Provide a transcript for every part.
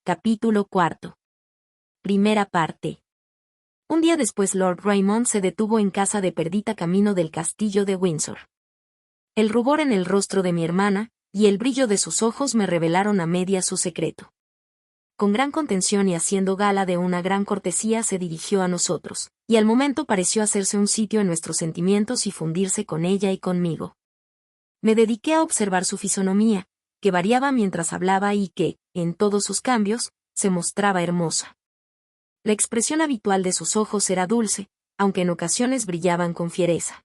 Capítulo 4. Primera parte. Un día después Lord Raymond se detuvo en casa de Perdita camino del castillo de Windsor. El rubor en el rostro de mi hermana, y el brillo de sus ojos me revelaron a medias su secreto. Con gran contención y haciendo gala de una gran cortesía se dirigió a nosotros, y al momento pareció hacerse un sitio en nuestros sentimientos y fundirse con ella y conmigo. Me dediqué a observar su fisonomía, que variaba mientras hablaba y que, en todos sus cambios, se mostraba hermosa. La expresión habitual de sus ojos era dulce, aunque en ocasiones brillaban con fiereza.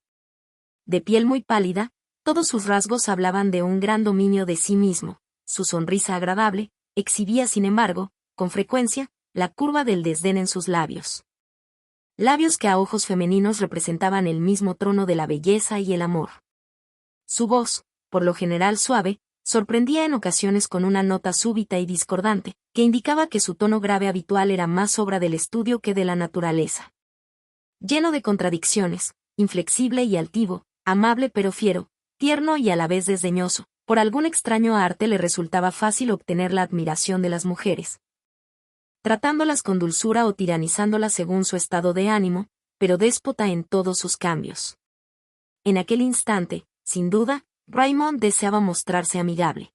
De piel muy pálida, todos sus rasgos hablaban de un gran dominio de sí mismo. Su sonrisa agradable exhibía, sin embargo, con frecuencia, la curva del desdén en sus labios. Labios que a ojos femeninos representaban el mismo trono de la belleza y el amor. Su voz, por lo general suave, sorprendía en ocasiones con una nota súbita y discordante, que indicaba que su tono grave habitual era más obra del estudio que de la naturaleza. Lleno de contradicciones, inflexible y altivo, amable pero fiero, tierno y a la vez desdeñoso, por algún extraño arte le resultaba fácil obtener la admiración de las mujeres, tratándolas con dulzura o tiranizándolas según su estado de ánimo, pero déspota en todos sus cambios. En aquel instante, sin duda, Raymond deseaba mostrarse amigable.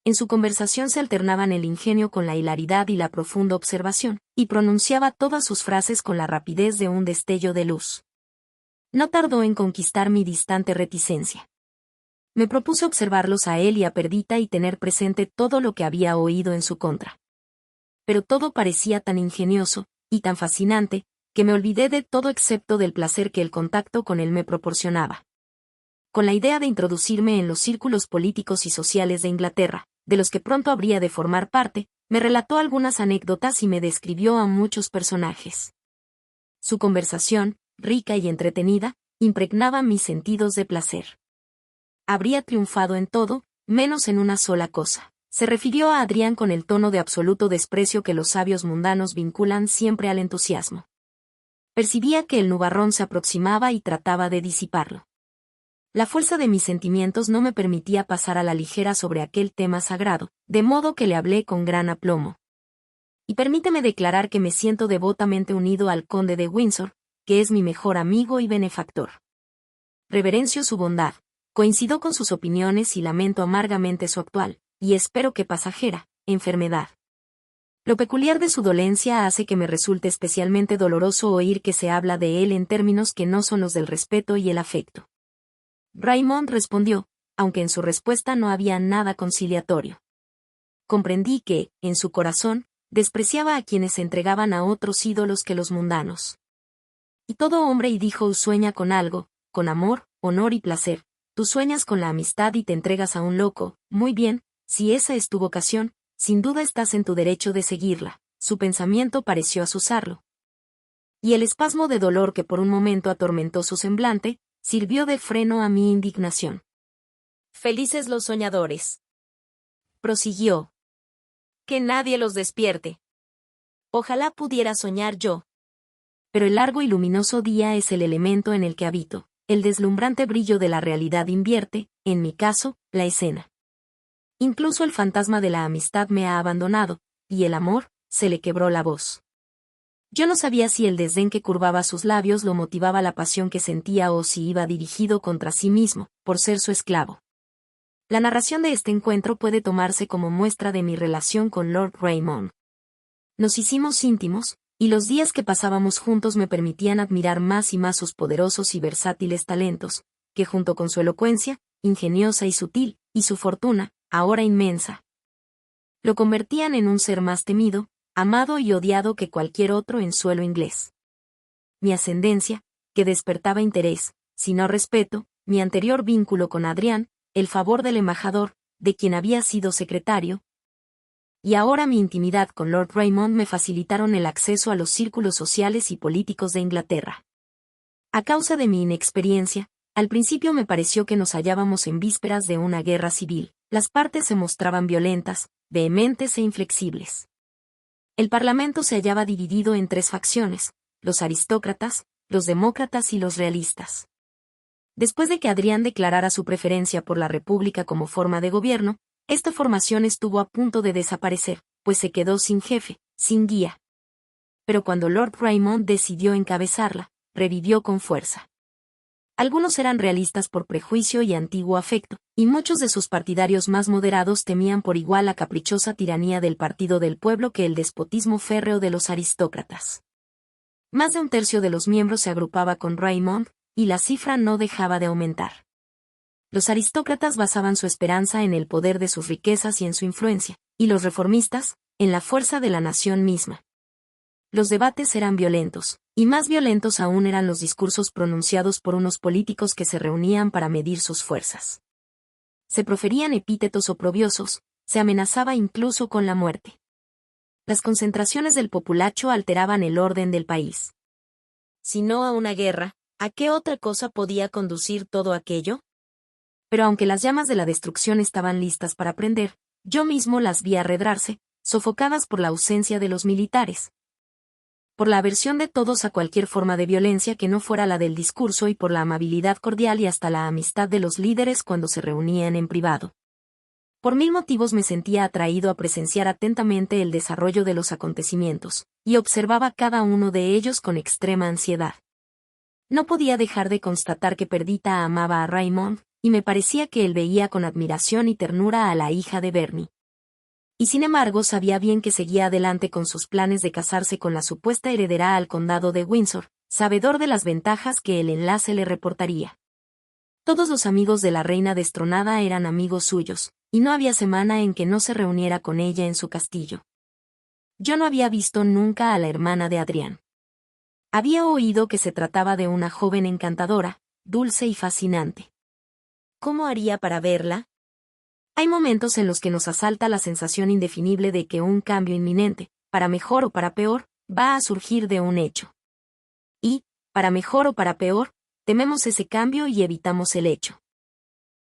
En su conversación se alternaban el ingenio con la hilaridad y la profunda observación, y pronunciaba todas sus frases con la rapidez de un destello de luz. No tardó en conquistar mi distante reticencia. Me propuse observarlos a él y a Perdita y tener presente todo lo que había oído en su contra. Pero todo parecía tan ingenioso, y tan fascinante, que me olvidé de todo excepto del placer que el contacto con él me proporcionaba. Con la idea de introducirme en los círculos políticos y sociales de Inglaterra, de los que pronto habría de formar parte, me relató algunas anécdotas y me describió a muchos personajes. Su conversación, rica y entretenida, impregnaba mis sentidos de placer. Habría triunfado en todo, menos en una sola cosa. Se refirió a Adrián con el tono de absoluto desprecio que los sabios mundanos vinculan siempre al entusiasmo. Percibía que el nubarrón se aproximaba y trataba de disiparlo. La fuerza de mis sentimientos no me permitía pasar a la ligera sobre aquel tema sagrado, de modo que le hablé con gran aplomo. Y permíteme declarar que me siento devotamente unido al conde de Windsor, que es mi mejor amigo y benefactor. Reverencio su bondad, coincido con sus opiniones y lamento amargamente su actual, y espero que pasajera, enfermedad. Lo peculiar de su dolencia hace que me resulte especialmente doloroso oír que se habla de él en términos que no son los del respeto y el afecto. Raymond respondió, aunque en su respuesta no había nada conciliatorio. Comprendí que, en su corazón, despreciaba a quienes se entregaban a otros ídolos que los mundanos. Y todo hombre y dijo sueña con algo, con amor, honor y placer. Tú sueñas con la amistad y te entregas a un loco, muy bien, si esa es tu vocación, sin duda estás en tu derecho de seguirla. Su pensamiento pareció azuzarlo. Y el espasmo de dolor que por un momento atormentó su semblante, sirvió de freno a mi indignación. Felices los soñadores. Prosiguió. Que nadie los despierte. Ojalá pudiera soñar yo. Pero el largo y luminoso día es el elemento en el que habito. El deslumbrante brillo de la realidad invierte, en mi caso, la escena. Incluso el fantasma de la amistad me ha abandonado, y el amor, se le quebró la voz. Yo no sabía si el desdén que curvaba sus labios lo motivaba la pasión que sentía o si iba dirigido contra sí mismo, por ser su esclavo. La narración de este encuentro puede tomarse como muestra de mi relación con Lord Raymond. Nos hicimos íntimos, y los días que pasábamos juntos me permitían admirar más y más sus poderosos y versátiles talentos, que junto con su elocuencia, ingeniosa y sutil, y su fortuna, ahora inmensa, lo convertían en un ser más temido, amado y odiado que cualquier otro en suelo inglés. Mi ascendencia, que despertaba interés, si no respeto, mi anterior vínculo con Adrián, el favor del embajador, de quien había sido secretario, y ahora mi intimidad con Lord Raymond me facilitaron el acceso a los círculos sociales y políticos de Inglaterra. A causa de mi inexperiencia, al principio me pareció que nos hallábamos en vísperas de una guerra civil. Las partes se mostraban violentas, vehementes e inflexibles. El Parlamento se hallaba dividido en tres facciones, los aristócratas, los demócratas y los realistas. Después de que Adrián declarara su preferencia por la República como forma de gobierno, esta formación estuvo a punto de desaparecer, pues se quedó sin jefe, sin guía. Pero cuando Lord Raymond decidió encabezarla, revivió con fuerza. Algunos eran realistas por prejuicio y antiguo afecto, y muchos de sus partidarios más moderados temían por igual la caprichosa tiranía del partido del pueblo que el despotismo férreo de los aristócratas. Más de un tercio de los miembros se agrupaba con Raymond, y la cifra no dejaba de aumentar. Los aristócratas basaban su esperanza en el poder de sus riquezas y en su influencia, y los reformistas, en la fuerza de la nación misma. Los debates eran violentos, y más violentos aún eran los discursos pronunciados por unos políticos que se reunían para medir sus fuerzas. Se proferían epítetos oprobiosos, se amenazaba incluso con la muerte. Las concentraciones del populacho alteraban el orden del país. Si no a una guerra, ¿a qué otra cosa podía conducir todo aquello? Pero aunque las llamas de la destrucción estaban listas para prender, yo mismo las vi arredrarse, sofocadas por la ausencia de los militares, por la aversión de todos a cualquier forma de violencia que no fuera la del discurso y por la amabilidad cordial y hasta la amistad de los líderes cuando se reunían en privado. Por mil motivos me sentía atraído a presenciar atentamente el desarrollo de los acontecimientos, y observaba cada uno de ellos con extrema ansiedad. No podía dejar de constatar que Perdita amaba a Raymond, y me parecía que él veía con admiración y ternura a la hija de Bernie. Y sin embargo sabía bien que seguía adelante con sus planes de casarse con la supuesta heredera al condado de Windsor, sabedor de las ventajas que el enlace le reportaría. Todos los amigos de la reina destronada eran amigos suyos, y no había semana en que no se reuniera con ella en su castillo. Yo no había visto nunca a la hermana de Adrián. Había oído que se trataba de una joven encantadora, dulce y fascinante. ¿Cómo haría para verla? Hay momentos en los que nos asalta la sensación indefinible de que un cambio inminente, para mejor o para peor, va a surgir de un hecho. Y, para mejor o para peor, tememos ese cambio y evitamos el hecho.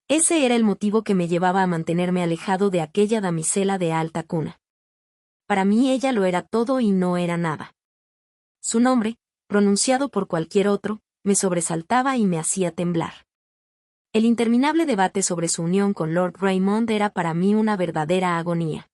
Ese era el motivo que me llevaba a mantenerme alejado de aquella damisela de alta cuna. Para mí ella lo era todo y no era nada. Su nombre, pronunciado por cualquier otro, me sobresaltaba y me hacía temblar. El interminable debate sobre su unión con Lord Raymond era para mí una verdadera agonía.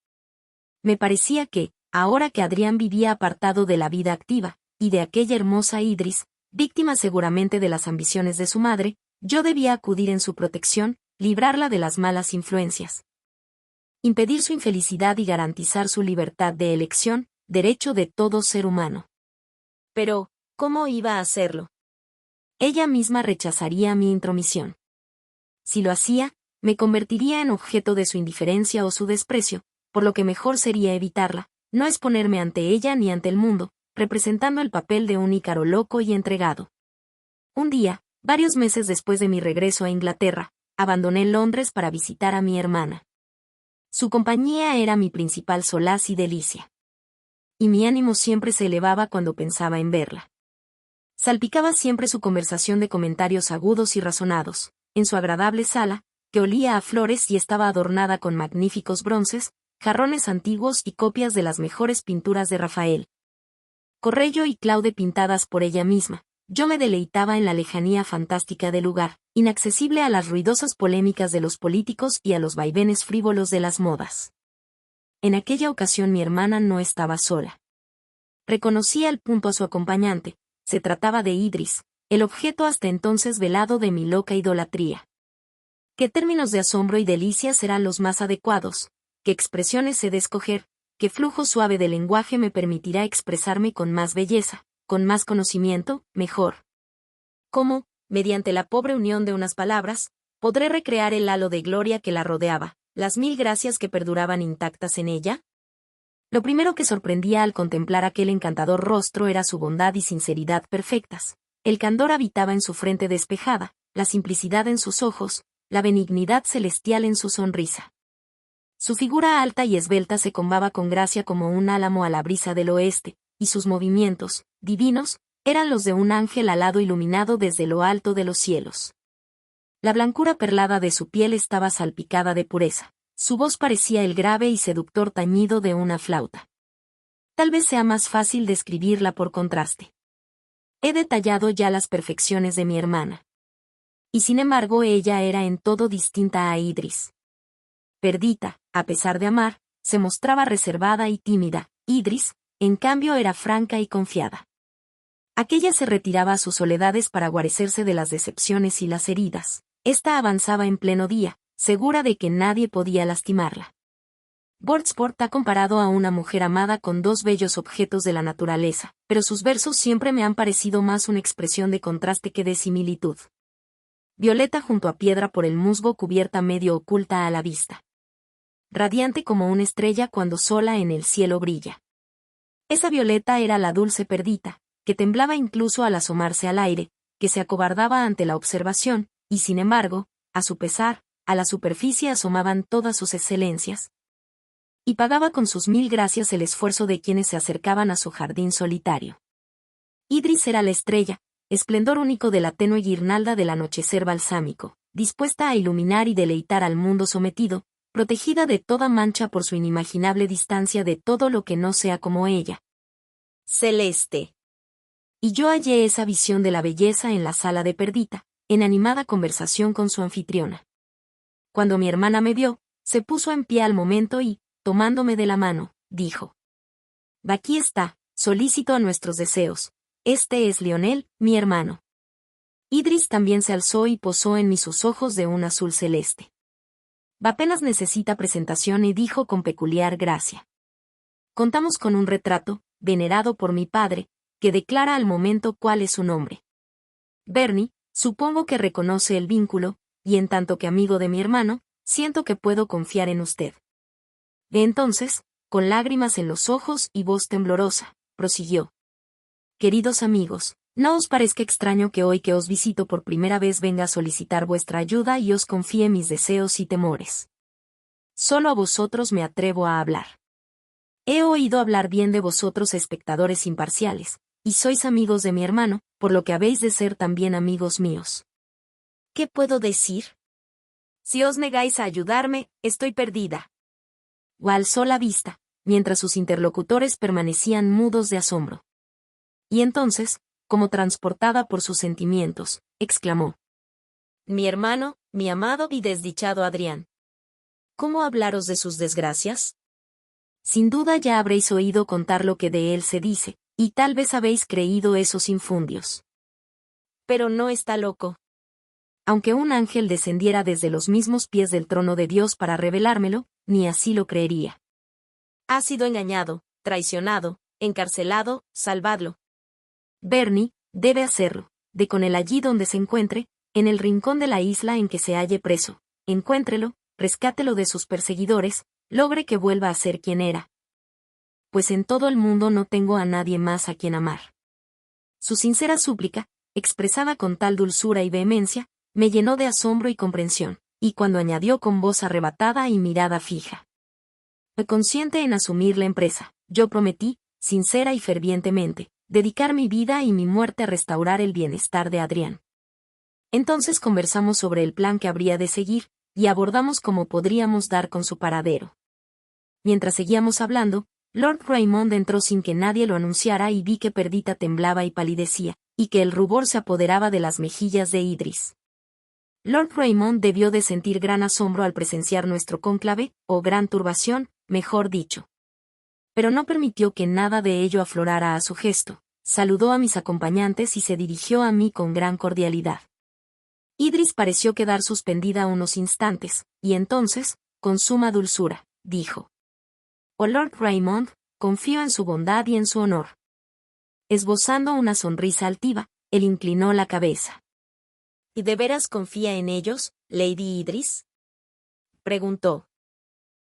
Me parecía que, ahora que Adrián vivía apartado de la vida activa, y de aquella hermosa Idris, víctima seguramente de las ambiciones de su madre, yo debía acudir en su protección, librarla de las malas influencias, impedir su infelicidad y garantizar su libertad de elección, derecho de todo ser humano. Pero, ¿cómo iba a hacerlo? Ella misma rechazaría mi intromisión. Si lo hacía, me convertiría en objeto de su indiferencia o su desprecio, por lo que mejor sería evitarla, no exponerme ante ella ni ante el mundo, representando el papel de un Ícaro loco y entregado. Un día, varios meses después de mi regreso a Inglaterra, abandoné Londres para visitar a mi hermana. Su compañía era mi principal solaz y delicia. Y mi ánimo siempre se elevaba cuando pensaba en verla. Salpicaba siempre su conversación de comentarios agudos y razonados, en su agradable sala, que olía a flores y estaba adornada con magníficos bronces, jarrones antiguos y copias de las mejores pinturas de Rafael. Correggio y Claude pintadas por ella misma. Yo me deleitaba en la lejanía fantástica del lugar, inaccesible a las ruidosas polémicas de los políticos y a los vaivenes frívolos de las modas. En aquella ocasión mi hermana no estaba sola. Reconocía al punto a su acompañante, se trataba de Idris, el objeto hasta entonces velado de mi loca idolatría. ¿Qué términos de asombro y delicia serán los más adecuados? ¿Qué expresiones he de escoger? ¿Qué flujo suave de lenguaje me permitirá expresarme con más belleza, con más conocimiento, mejor? ¿Cómo, mediante la pobre unión de unas palabras, podré recrear el halo de gloria que la rodeaba, las mil gracias que perduraban intactas en ella? Lo primero que sorprendía al contemplar aquel encantador rostro era su bondad y sinceridad perfectas. El candor habitaba en su frente despejada, la simplicidad en sus ojos, la benignidad celestial en su sonrisa. Su figura alta y esbelta se combaba con gracia como un álamo a la brisa del oeste, y sus movimientos, divinos, eran los de un ángel alado iluminado desde lo alto de los cielos. La blancura perlada de su piel estaba salpicada de pureza. Su voz parecía el grave y seductor tañido de una flauta. Tal vez sea más fácil describirla por contraste. He detallado ya las perfecciones de mi hermana. Y sin embargo ella era en todo distinta a Idris. Perdita, a pesar de amar, se mostraba reservada y tímida. Idris, en cambio, era franca y confiada. Aquella se retiraba a sus soledades para guarecerse de las decepciones y las heridas. Esta avanzaba en pleno día, segura de que nadie podía lastimarla. Wordsworth ha comparado a una mujer amada con dos bellos objetos de la naturaleza, pero sus versos siempre me han parecido más una expresión de contraste que de similitud. Violeta junto a piedra por el musgo cubierta medio oculta a la vista. Radiante como una estrella cuando sola en el cielo brilla. Esa violeta era la dulce Perdita, que temblaba incluso al asomarse al aire, que se acobardaba ante la observación, y sin embargo, a su pesar, a la superficie asomaban todas sus excelencias. Y pagaba con sus 1000 gracias el esfuerzo de quienes se acercaban a su jardín solitario. Idris era la estrella, esplendor único de la tenue guirnalda del anochecer balsámico, dispuesta a iluminar y deleitar al mundo sometido, protegida de toda mancha por su inimaginable distancia de todo lo que no sea como ella. Celeste. Y yo hallé esa visión de la belleza en la sala de Perdita, en animada conversación con su anfitriona. Cuando mi hermana me vio, se puso en pie al momento y, tomándome de la mano, dijo: «Aquí está, solícito a nuestros deseos. Este es Lionel, mi hermano». Idris también se alzó y posó en mí sus ojos de un azul celeste. «Apenas necesita presentación», y dijo con peculiar gracia. «Contamos con un retrato, venerado por mi padre, que declara al momento cuál es su nombre. Bernie, supongo que reconoce el vínculo, y en tanto que amigo de mi hermano, siento que puedo confiar en usted». Entonces, con lágrimas en los ojos y voz temblorosa, prosiguió: «Queridos amigos, no os parezca extraño que hoy que os visito por primera vez venga a solicitar vuestra ayuda y os confíe mis deseos y temores. Solo a vosotros me atrevo a hablar. He oído hablar bien de vosotros espectadores imparciales, y sois amigos de mi hermano, por lo que habéis de ser también amigos míos. ¿Qué puedo decir? Si os negáis a ayudarme, estoy perdida». Alzó la vista, mientras sus interlocutores permanecían mudos de asombro. Y entonces, como transportada por sus sentimientos, exclamó: «Mi hermano, mi amado y desdichado Adrián. ¿Cómo hablaros de sus desgracias? Sin duda ya habréis oído contar lo que de él se dice, y tal vez habéis creído esos infundios. Pero no está loco. Aunque un ángel descendiera desde los mismos pies del trono de Dios para revelármelo, ni así lo creería. Ha sido engañado, traicionado, encarcelado, salvadlo. Bernie debe hacerlo, de con él allí donde se encuentre, en el rincón de la isla en que se halle preso, encuéntrelo, rescátelo de sus perseguidores, logre que vuelva a ser quien era. Pues en todo el mundo no tengo a nadie más a quien amar». Su sincera súplica, expresada con tal dulzura y vehemencia, me llenó de asombro y comprensión, y cuando añadió con voz arrebatada y mirada fija: «Consciente en asumir la empresa, yo prometí, sincera y fervientemente, dedicar mi vida y mi muerte a restaurar el bienestar de Adrián». Entonces conversamos sobre el plan que habría de seguir, y abordamos cómo podríamos dar con su paradero. Mientras seguíamos hablando, Lord Raymond entró sin que nadie lo anunciara y vi que Perdita temblaba y palidecía, y que el rubor se apoderaba de las mejillas de Idris. Lord Raymond debió de sentir gran asombro al presenciar nuestro cónclave, o gran turbación, mejor dicho. Pero no permitió que nada de ello aflorara a su gesto, saludó a mis acompañantes y se dirigió a mí con gran cordialidad. Idris pareció quedar suspendida unos instantes, y entonces, con suma dulzura, dijo: «Oh Lord Raymond, confío en su bondad y en su honor». Esbozando una sonrisa altiva, él inclinó la cabeza. «¿Y de veras confía en ellos, Lady Idris?», preguntó.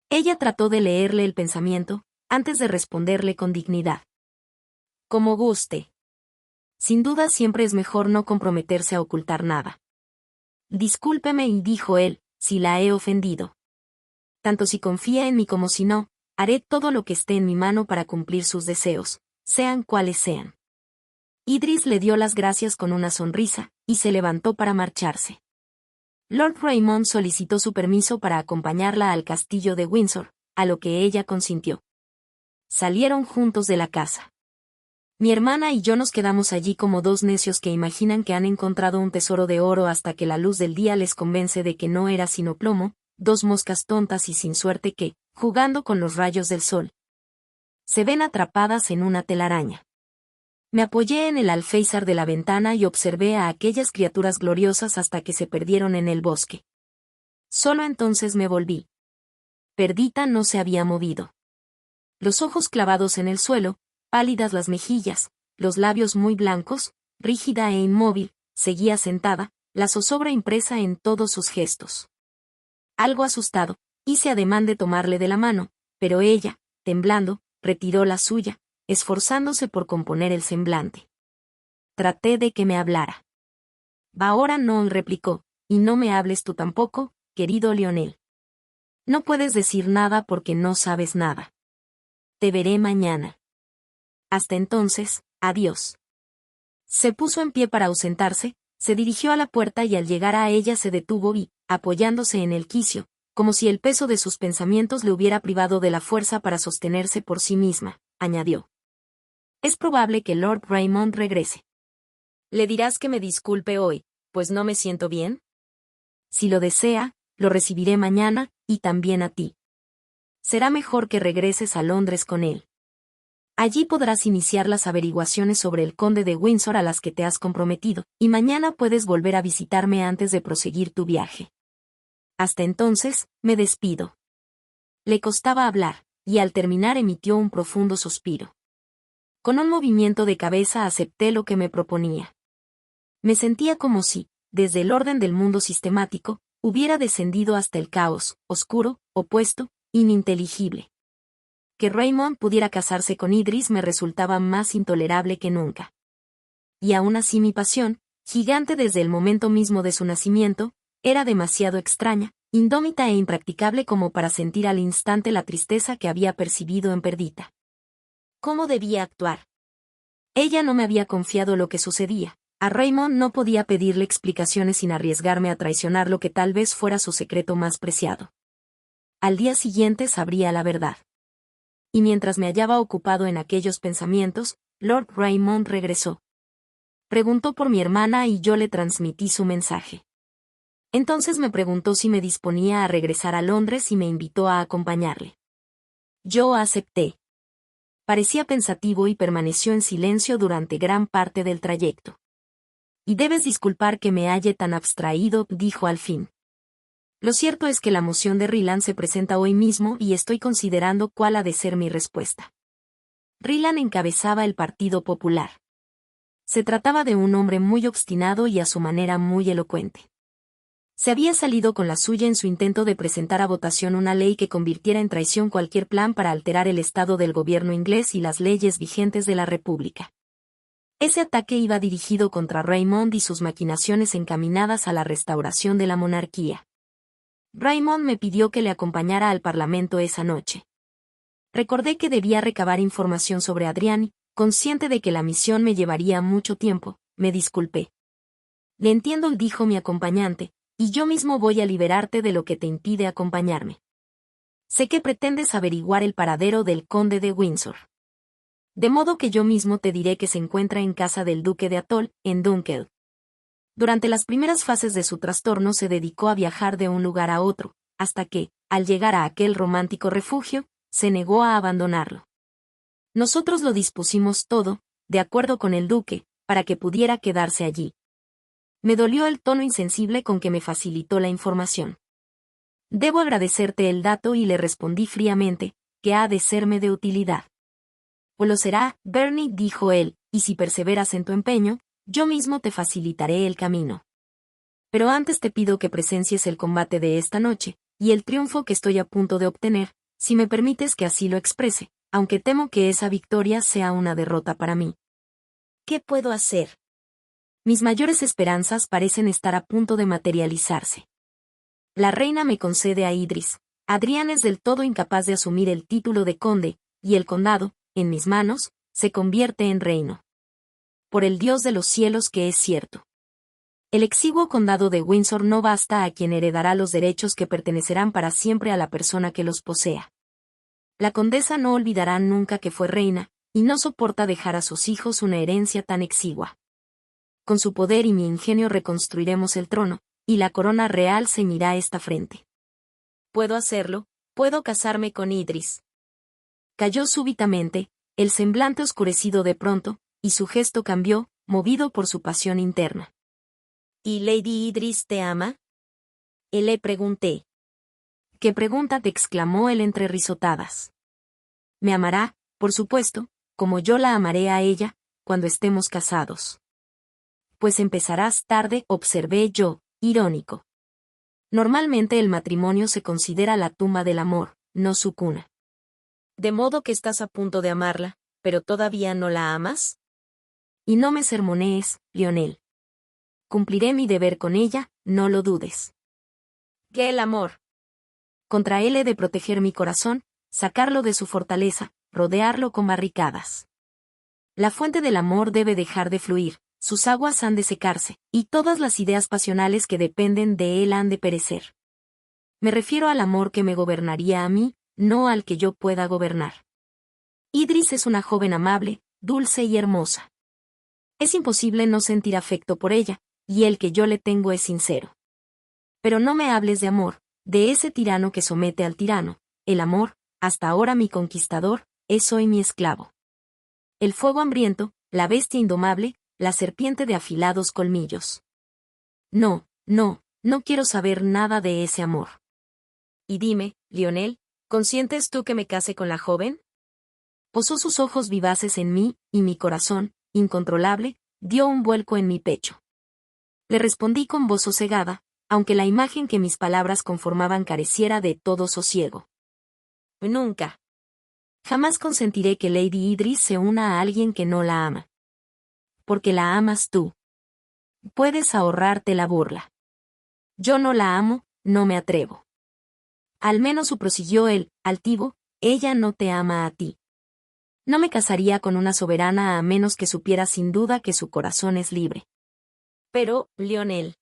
Ella trató de leerle el pensamiento, antes de responderle con dignidad: «Como guste. Sin duda siempre es mejor no comprometerse a ocultar nada». «Discúlpeme», y dijo él, «si la he ofendido. Tanto si confía en mí como si no, haré todo lo que esté en mi mano para cumplir sus deseos, sean cuales sean». Idris le dio las gracias con una sonrisa, y se levantó para marcharse. Lord Raymond solicitó su permiso para acompañarla al castillo de Windsor, a lo que ella consintió. Salieron juntos de la casa. Mi hermana y yo nos quedamos allí como dos necios que imaginan que han encontrado un tesoro de oro hasta que la luz del día les convence de que no era sino plomo, dos moscas tontas y sin suerte que, jugando con los rayos del sol. Se ven atrapadas en una telaraña. Me apoyé en el alféizar de la ventana y observé a aquellas criaturas gloriosas hasta que se perdieron en el bosque. Solo entonces me volví. Perdita no se había movido. Los ojos clavados en el suelo, pálidas las mejillas, los labios muy blancos, rígida e inmóvil, seguía sentada, la zozobra impresa en todos sus gestos. Algo asustado, hice ademán de tomarle de la mano, pero ella, temblando, retiró la suya, esforzándose por componer el semblante. Traté de que me hablara. Va ahora no, replicó, y no me hables tú tampoco, querido Lionel. No puedes decir nada porque no sabes nada. Te veré mañana. Hasta entonces, adiós. Se puso en pie para ausentarse, se dirigió a la puerta y al llegar a ella se detuvo y, apoyándose en el quicio, como si el peso de sus pensamientos le hubiera privado de la fuerza para sostenerse por sí misma, añadió. Es probable que Lord Raymond regrese. ¿Le dirás que me disculpe hoy, pues no me siento bien? Si lo desea, lo recibiré mañana, y también a ti. Será mejor que regreses a Londres con él. Allí podrás iniciar las averiguaciones sobre el conde de Windsor a las que te has comprometido, y mañana puedes volver a visitarme antes de proseguir tu viaje. Hasta entonces, me despido. Le costaba hablar, y al terminar emitió un profundo suspiro. Con un movimiento de cabeza acepté lo que me proponía. Me sentía como si, desde el orden del mundo sistemático, hubiera descendido hasta el caos, oscuro, opuesto, ininteligible. Que Raymond pudiera casarse con Idris me resultaba más intolerable que nunca. Y aún así mi pasión, gigante desde el momento mismo de su nacimiento, era demasiado extraña, indómita e impracticable como para sentir al instante la tristeza que había percibido en Perdita. ¿Cómo debía actuar? Ella no me había confiado lo que sucedía. A Raymond no podía pedirle explicaciones sin arriesgarme a traicionar lo que tal vez fuera su secreto más preciado. Al día siguiente sabría la verdad. Y mientras me hallaba ocupado en aquellos pensamientos, Lord Raymond regresó. Preguntó por mi hermana y yo le transmití su mensaje. Entonces me preguntó si me disponía a regresar a Londres y me invitó a acompañarle. Yo acepté. Parecía pensativo y permaneció en silencio durante gran parte del trayecto. Y debes disculpar que me halle tan abstraído, dijo al fin. Lo cierto es que la moción de Ryland se presenta hoy mismo y estoy considerando cuál ha de ser mi respuesta. Ryland encabezaba el Partido Popular. Se trataba de un hombre muy obstinado y a su manera muy elocuente. Se había salido con la suya en su intento de presentar a votación una ley que convirtiera en traición cualquier plan para alterar el estado del gobierno inglés y las leyes vigentes de la República. Ese ataque iba dirigido contra Raymond y sus maquinaciones encaminadas a la restauración de la monarquía. Raymond me pidió que le acompañara al Parlamento esa noche. Recordé que debía recabar información sobre Adrián y, consciente de que la misión me llevaría mucho tiempo, me disculpé. Le entiendo, dijo mi acompañante, y yo mismo voy a liberarte de lo que te impide acompañarme. Sé que pretendes averiguar el paradero del conde de Windsor. De modo que yo mismo te diré que se encuentra en casa del duque de Atholl, en Dunkeld. Durante las primeras fases de su trastorno se dedicó a viajar de un lugar a otro, hasta que, al llegar a aquel romántico refugio, se negó a abandonarlo. Nosotros lo dispusimos todo, de acuerdo con el duque, para que pudiera quedarse allí. Me dolió el tono insensible con que me facilitó la información. Debo agradecerte el dato y le respondí fríamente, que ha de serme de utilidad. Pues lo será, Bernie, dijo él, y si perseveras en tu empeño, yo mismo te facilitaré el camino. Pero antes te pido que presencies el combate de esta noche, y el triunfo que estoy a punto de obtener, si me permites que así lo exprese, aunque temo que esa victoria sea una derrota para mí. ¿Qué puedo hacer? Mis mayores esperanzas parecen estar a punto de materializarse. La reina me concede a Idris, Adrián es del todo incapaz de asumir el título de conde, y el condado, en mis manos, se convierte en reino. Por el Dios de los cielos que es cierto. El exiguo condado de Windsor no basta a quien heredará los derechos que pertenecerán para siempre a la persona que los posea. La condesa no olvidará nunca que fue reina, y no soporta dejar a sus hijos una herencia tan exigua. Con su poder y mi ingenio reconstruiremos el trono, y la corona real ceñirá esta frente. Puedo hacerlo, Puedo casarme con Idris. Cayó súbitamente, el semblante oscurecido de pronto, y su gesto cambió, movido por su pasión interna. ¿Y Lady Idris te ama? Le pregunté. ¿Qué pregunta?, te exclamó él entre risotadas. Me amará, por supuesto, como yo la amaré a ella, cuando estemos casados. Pues empezarás tarde, observé yo, irónico. Normalmente el matrimonio se considera la tumba del amor, no su cuna. ¿De modo que estás a punto de amarla, pero todavía no la amas? Y no me sermonees, Lionel. Cumpliré mi deber con ella, no lo dudes. ¿Qué el amor? Contra él he de proteger mi corazón, sacarlo de su fortaleza, rodearlo con barricadas. La fuente del amor debe dejar de fluir, sus aguas han de secarse, y todas las ideas pasionales que dependen de él han de perecer. Me refiero al amor que me gobernaría a mí, no al que yo pueda gobernar. Idris es una joven amable, dulce y hermosa. Es imposible no sentir afecto por ella, y el que yo le tengo es sincero. Pero no me hables de amor, de ese tirano que somete al tirano. El amor, hasta ahora mi conquistador, es hoy mi esclavo. El fuego hambriento, la bestia indomable, la serpiente de afilados colmillos. No, no, no quiero saber nada de ese amor. Y dime, Lionel, ¿consientes tú que me case con la joven? Posó sus ojos vivaces en mí, y mi corazón, incontrolable, dio un vuelco en mi pecho. Le respondí con voz sosegada, aunque la imagen que mis palabras conformaban careciera de todo sosiego. Nunca. Jamás consentiré que Lady Idris se una a alguien que no la ama. Porque la amas tú. Puedes ahorrarte la burla. Yo no la amo, no me atrevo. Al menos, prosiguió él, altivo, ella no te ama a ti. No me casaría con una soberana a menos que supiera sin duda que su corazón es libre. Pero, Lionel.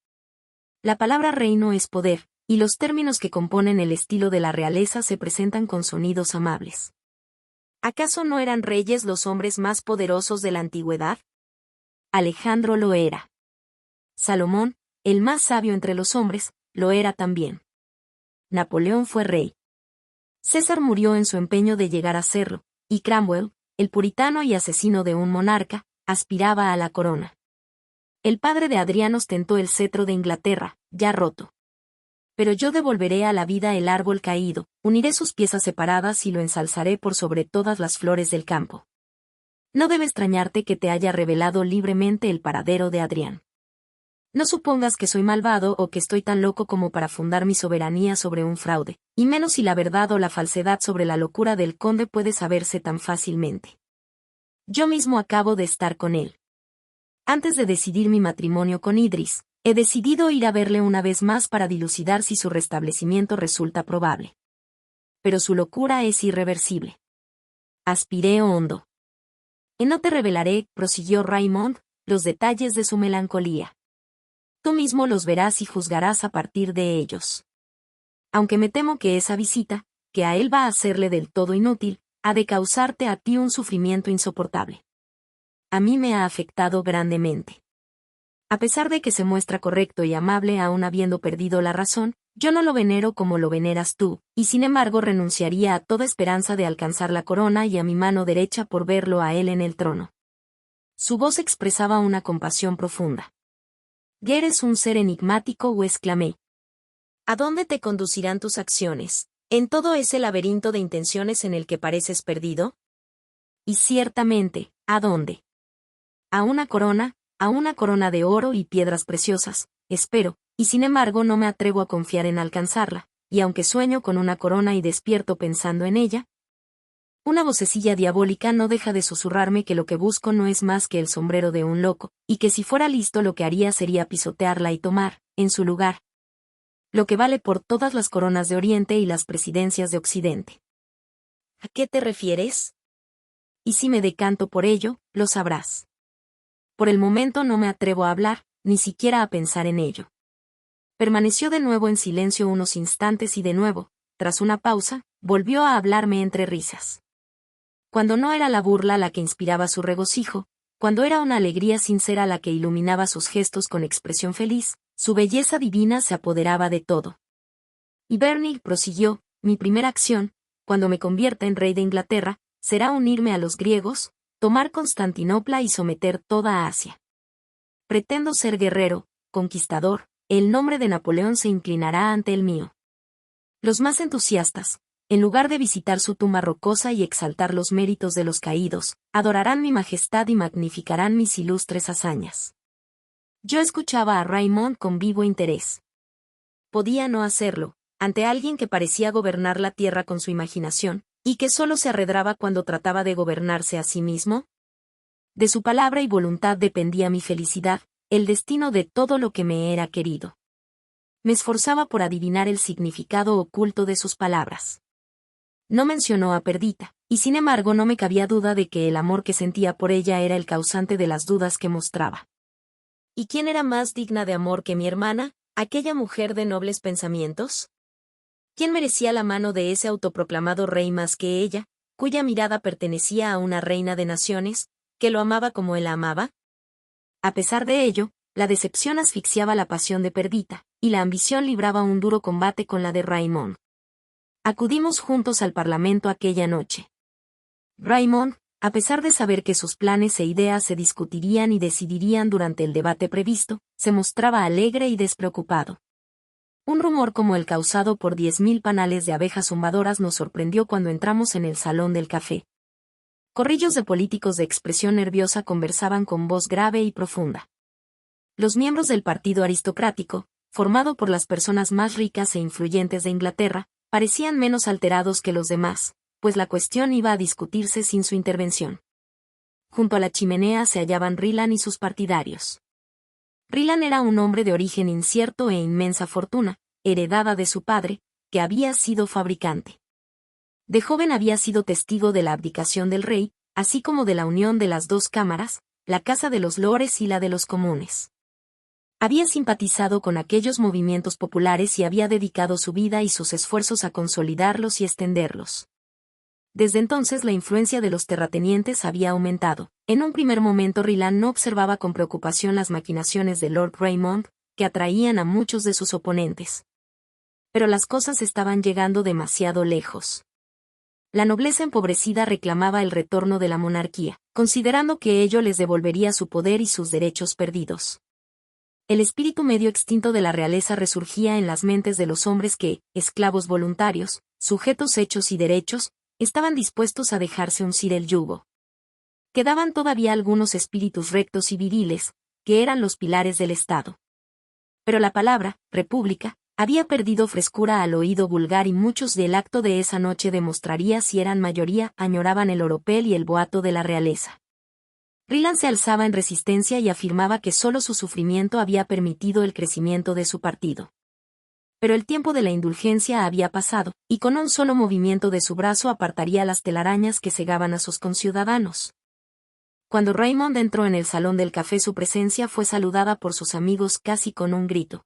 La palabra reino es poder, y los términos que componen el estilo de la realeza se presentan con sonidos amables. ¿Acaso no eran reyes los hombres más poderosos de la antigüedad? Alejandro lo era. Salomón, el más sabio entre los hombres, lo era también. Napoleón fue rey. César murió en su empeño de llegar a serlo, y Cromwell, el puritano y asesino de un monarca, aspiraba a la corona. El padre de Adrián ostentó el cetro de Inglaterra, ya roto. Pero yo devolveré a la vida el árbol caído, uniré sus piezas separadas y lo ensalzaré por sobre todas las flores del campo. No debe extrañarte que te haya revelado libremente el paradero de Adrián. No supongas que soy malvado o que estoy tan loco como para fundar mi soberanía sobre un fraude, y menos si la verdad o la falsedad sobre la locura del conde puede saberse tan fácilmente. Yo mismo acabo de estar con él. Antes de decidir mi matrimonio con Idris, he decidido ir a verle una vez más para dilucidar si su restablecimiento resulta probable. Pero su locura es irreversible. Aspiré hondo. Y no te revelaré, prosiguió Raymond, los detalles de su melancolía. Tú mismo los verás y juzgarás a partir de ellos. Aunque me temo que esa visita, que a él va a hacerle del todo inútil, ha de causarte a ti un sufrimiento insoportable. A mí me ha afectado grandemente. A pesar de que se muestra correcto y amable aún habiendo perdido la razón, yo no lo venero como lo veneras tú, y sin embargo renunciaría a toda esperanza de alcanzar la corona y a mi mano derecha por verlo a él en el trono. Su voz expresaba una compasión profunda. ¿Eres un ser enigmático o exclamé? ¿A dónde te conducirán tus acciones, en todo ese laberinto de intenciones en el que pareces perdido? Y ciertamente, ¿a dónde? A una corona de oro y piedras preciosas, espero, y sin embargo no me atrevo a confiar en alcanzarla, y aunque sueño con una corona y despierto pensando en ella, una vocecilla diabólica no deja de susurrarme que lo que busco no es más que el sombrero de un loco, y que si fuera listo lo que haría sería pisotearla y tomar, en su lugar, lo que vale por todas las coronas de Oriente y las presidencias de Occidente. ¿A qué te refieres? Y si me decanto por ello, lo sabrás. Por el momento no me atrevo a hablar, ni siquiera a pensar en ello. Permaneció de nuevo en silencio unos instantes y de nuevo, tras una pausa, volvió a hablarme entre risas. Cuando no era la burla la que inspiraba su regocijo, cuando era una alegría sincera la que iluminaba sus gestos con expresión feliz, su belleza divina se apoderaba de todo. Y Bernie prosiguió, mi primera acción, cuando me convierta en rey de Inglaterra, será unirme a los griegos, tomar Constantinopla y someter toda Asia. Pretendo ser guerrero, conquistador, el nombre de Napoleón se inclinará ante el mío. Los más entusiastas, en lugar de visitar su tumba rocosa y exaltar los méritos de los caídos, adorarán mi majestad y magnificarán mis ilustres hazañas. Yo escuchaba a Raymond con vivo interés. Podía no hacerlo, ante alguien que parecía gobernar la tierra con su imaginación, y que solo se arredraba cuando trataba de gobernarse a sí mismo. De su palabra y voluntad dependía mi felicidad, el destino de todo lo que me era querido. Me esforzaba por adivinar el significado oculto de sus palabras. No mencionó a Perdita, y sin embargo no me cabía duda de que el amor que sentía por ella era el causante de las dudas que mostraba. ¿Y quién era más digna de amor que mi hermana, aquella mujer de nobles pensamientos? ¿Quién merecía la mano de ese autoproclamado rey más que ella, cuya mirada pertenecía a una reina de naciones, que lo amaba como él la amaba? A pesar de ello, la decepción asfixiaba la pasión de Perdita, y la ambición libraba un duro combate con la de Raymond. Acudimos juntos al Parlamento aquella noche. Raymond, a pesar de saber que sus planes e ideas se discutirían y decidirían durante el debate previsto, se mostraba alegre y despreocupado. Un rumor como el causado por 10.000 panales de abejas zumbadoras nos sorprendió cuando entramos en el salón del café. Corrillos de políticos de expresión nerviosa conversaban con voz grave y profunda. Los miembros del partido aristocrático, formado por las personas más ricas e influyentes de Inglaterra, parecían menos alterados que los demás, pues la cuestión iba a discutirse sin su intervención. Junto a la chimenea se hallaban Ryland y sus partidarios. Ryland era un hombre de origen incierto e inmensa fortuna, heredada de su padre, que había sido fabricante. De joven había sido testigo de la abdicación del rey, así como de la unión de las dos cámaras, la Casa de los Lores y la de los Comunes. Había simpatizado con aquellos movimientos populares y había dedicado su vida y sus esfuerzos a consolidarlos y extenderlos. Desde entonces la influencia de los terratenientes había aumentado. En un primer momento Ryland no observaba con preocupación las maquinaciones de Lord Raymond, que atraían a muchos de sus oponentes. Pero las cosas estaban llegando demasiado lejos. La nobleza empobrecida reclamaba el retorno de la monarquía, considerando que ello les devolvería su poder y sus derechos perdidos. El espíritu medio extinto de la realeza resurgía en las mentes de los hombres que, esclavos voluntarios, sujetos hechos y derechos, estaban dispuestos a dejarse uncir el yugo. Quedaban todavía algunos espíritus rectos y viriles, que eran los pilares del Estado. Pero la palabra, república, había perdido frescura al oído vulgar y muchos del acto de esa noche demostraría si eran mayoría añoraban el oropel y el boato de la realeza. Ryland se alzaba en resistencia y afirmaba que solo su sufrimiento había permitido el crecimiento de su partido. Pero el tiempo de la indulgencia había pasado, y con un solo movimiento de su brazo apartaría las telarañas que cegaban a sus conciudadanos. Cuando Raymond entró en el salón del café su presencia fue saludada por sus amigos casi con un grito.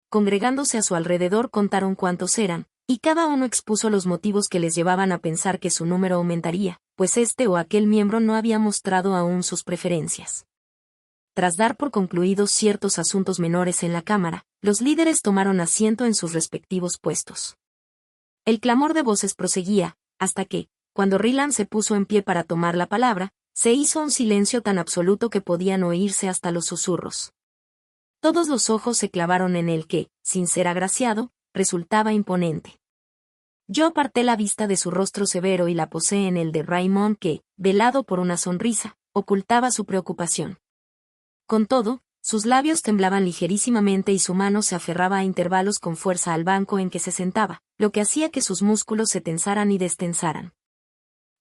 Congregándose a su alrededor contaron cuántos eran, y cada uno expuso los motivos que les llevaban a pensar que su número aumentaría, pues este o aquel miembro no había mostrado aún sus preferencias. Tras dar por concluidos ciertos asuntos menores en la Cámara, los líderes tomaron asiento en sus respectivos puestos. El clamor de voces proseguía, hasta que, cuando Ryland se puso en pie para tomar la palabra, se hizo un silencio tan absoluto que podían oírse hasta los susurros. Todos los ojos se clavaron en el que, sin ser agraciado, resultaba imponente. Yo aparté la vista de su rostro severo y la posé en el de Raymond que, velado por una sonrisa, ocultaba su preocupación. Con todo, sus labios temblaban ligerísimamente y su mano se aferraba a intervalos con fuerza al banco en que se sentaba, lo que hacía que sus músculos se tensaran y destensaran.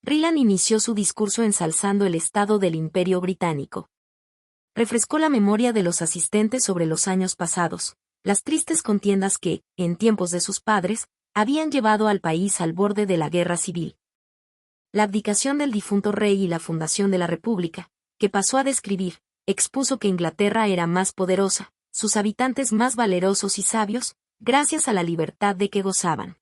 Ryland inició su discurso ensalzando el estado del Imperio Británico. Refrescó la memoria de los asistentes sobre los años pasados, las tristes contiendas que, en tiempos de sus padres, habían llevado al país al borde de la guerra civil. La abdicación del difunto rey y la fundación de la República, que pasó a describir, expuso que Inglaterra era más poderosa, sus habitantes más valerosos y sabios, gracias a la libertad de que gozaban.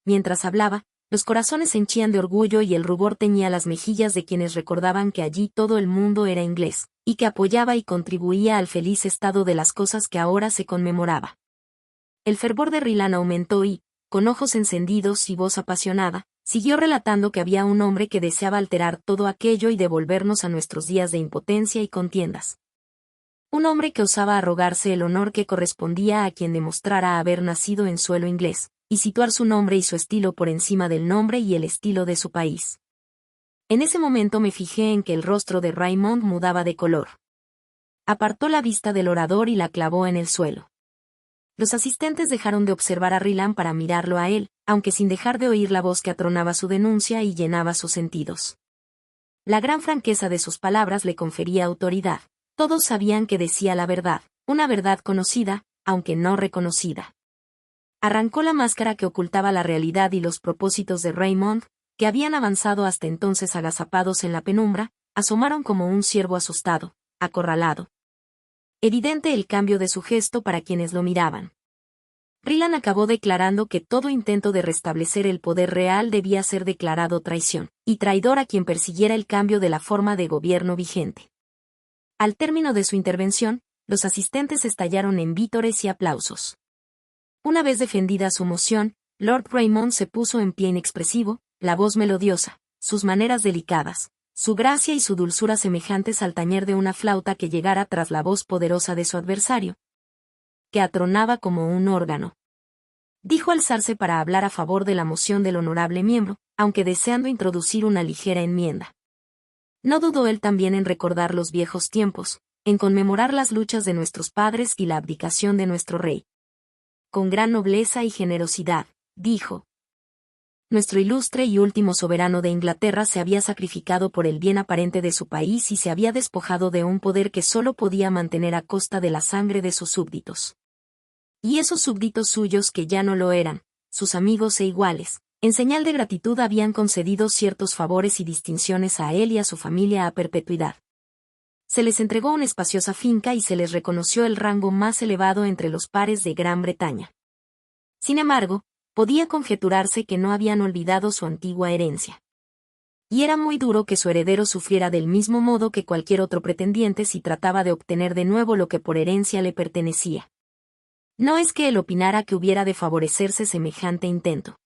Mientras hablaba, los corazones se henchían de orgullo y el rubor teñía las mejillas de quienes recordaban que allí todo el mundo era inglés, y que apoyaba y contribuía al feliz estado de las cosas que ahora se conmemoraba. El fervor de Ryland aumentó y, con ojos encendidos y voz apasionada, siguió relatando que había un hombre que deseaba alterar todo aquello y devolvernos a nuestros días de impotencia y contiendas. Un hombre que osaba arrogarse el honor que correspondía a quien demostrara haber nacido en suelo inglés, y situar su nombre y su estilo por encima del nombre y el estilo de su país. En ese momento me fijé en que el rostro de Raymond mudaba de color. Apartó la vista del orador y la clavó en el suelo. Los asistentes dejaron de observar a Ryland para mirarlo a él, aunque sin dejar de oír la voz que atronaba su denuncia y llenaba sus sentidos. La gran franqueza de sus palabras le confería autoridad. Todos sabían que decía la verdad, una verdad conocida, aunque no reconocida. Arrancó la máscara que ocultaba la realidad y los propósitos de Raymond, que habían avanzado hasta entonces agazapados en la penumbra, asomaron como un ciervo asustado, acorralado. Evidente el cambio de su gesto para quienes lo miraban. Ryland acabó declarando que todo intento de restablecer el poder real debía ser declarado traición, y traidor a quien persiguiera el cambio de la forma de gobierno vigente. Al término de su intervención, los asistentes estallaron en vítores y aplausos. Una vez defendida su moción, Lord Raymond se puso en pie inexpresivo, la voz melodiosa, sus maneras delicadas, su gracia y su dulzura semejantes al tañer de una flauta que llegara tras la voz poderosa de su adversario, que atronaba como un órgano. Dijo alzarse para hablar a favor de la moción del honorable miembro, aunque deseando introducir una ligera enmienda. No dudó él también en recordar los viejos tiempos, en conmemorar las luchas de nuestros padres y la abdicación de nuestro rey. Con gran nobleza y generosidad, dijo. Nuestro ilustre y último soberano de Inglaterra se había sacrificado por el bien aparente de su país y se había despojado de un poder que solo podía mantener a costa de la sangre de sus súbditos. Y esos súbditos suyos que ya no lo eran, sus amigos e iguales, en señal de gratitud habían concedido ciertos favores y distinciones a él y a su familia a perpetuidad. Se les entregó una espaciosa finca y se les reconoció el rango más elevado entre los pares de Gran Bretaña. Sin embargo, podía conjeturarse que no habían olvidado su antigua herencia. Y era muy duro que su heredero sufriera del mismo modo que cualquier otro pretendiente si trataba de obtener de nuevo lo que por herencia le pertenecía. No es que él opinara que hubiera de favorecerse semejante intento.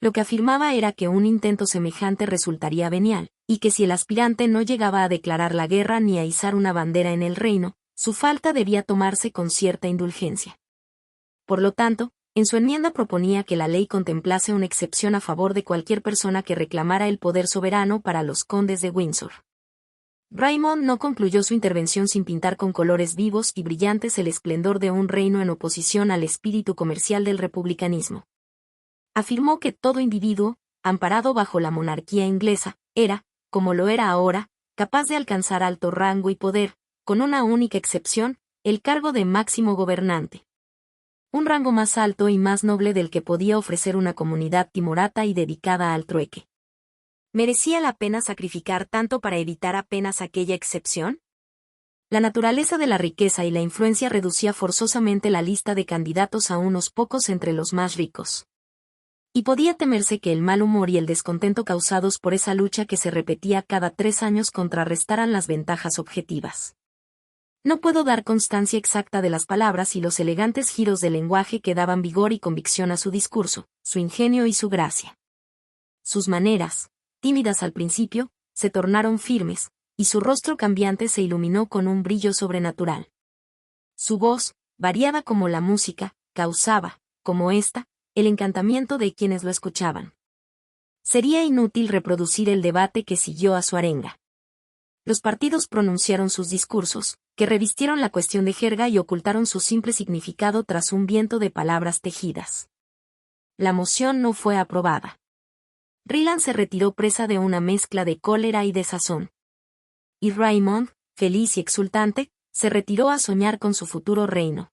Lo que afirmaba era que un intento semejante resultaría venial, y que si el aspirante no llegaba a declarar la guerra ni a izar una bandera en el reino, su falta debía tomarse con cierta indulgencia. Por lo tanto, en su enmienda proponía que la ley contemplase una excepción a favor de cualquier persona que reclamara el poder soberano para los condes de Windsor. Raymond no concluyó su intervención sin pintar con colores vivos y brillantes el esplendor de un reino en oposición al espíritu comercial del republicanismo. Afirmó que todo individuo, amparado bajo la monarquía inglesa, era, como lo era ahora, capaz de alcanzar alto rango y poder, con una única excepción, el cargo de máximo gobernante. Un rango más alto y más noble del que podía ofrecer una comunidad timorata y dedicada al trueque. ¿Merecía la pena sacrificar tanto para evitar apenas aquella excepción? La naturaleza de la riqueza y la influencia reducía forzosamente la lista de candidatos a unos pocos entre los más ricos. Y podía temerse que el mal humor y el descontento causados por esa lucha que se repetía cada 3 años contrarrestaran las ventajas objetivas. No puedo dar constancia exacta de las palabras y los elegantes giros del lenguaje que daban vigor y convicción a su discurso, su ingenio y su gracia. Sus maneras, tímidas al principio, se tornaron firmes, y su rostro cambiante se iluminó con un brillo sobrenatural. Su voz, variada como la música, causaba, como ésta, el encantamiento de quienes lo escuchaban. Sería inútil reproducir el debate que siguió a su arenga. Los partidos pronunciaron sus discursos, que revistieron la cuestión de jerga y ocultaron su simple significado tras un viento de palabras tejidas. La moción no fue aprobada. Ryland se retiró presa de una mezcla de cólera y desazón. Y Raymond, feliz y exultante, se retiró a soñar con su futuro reino.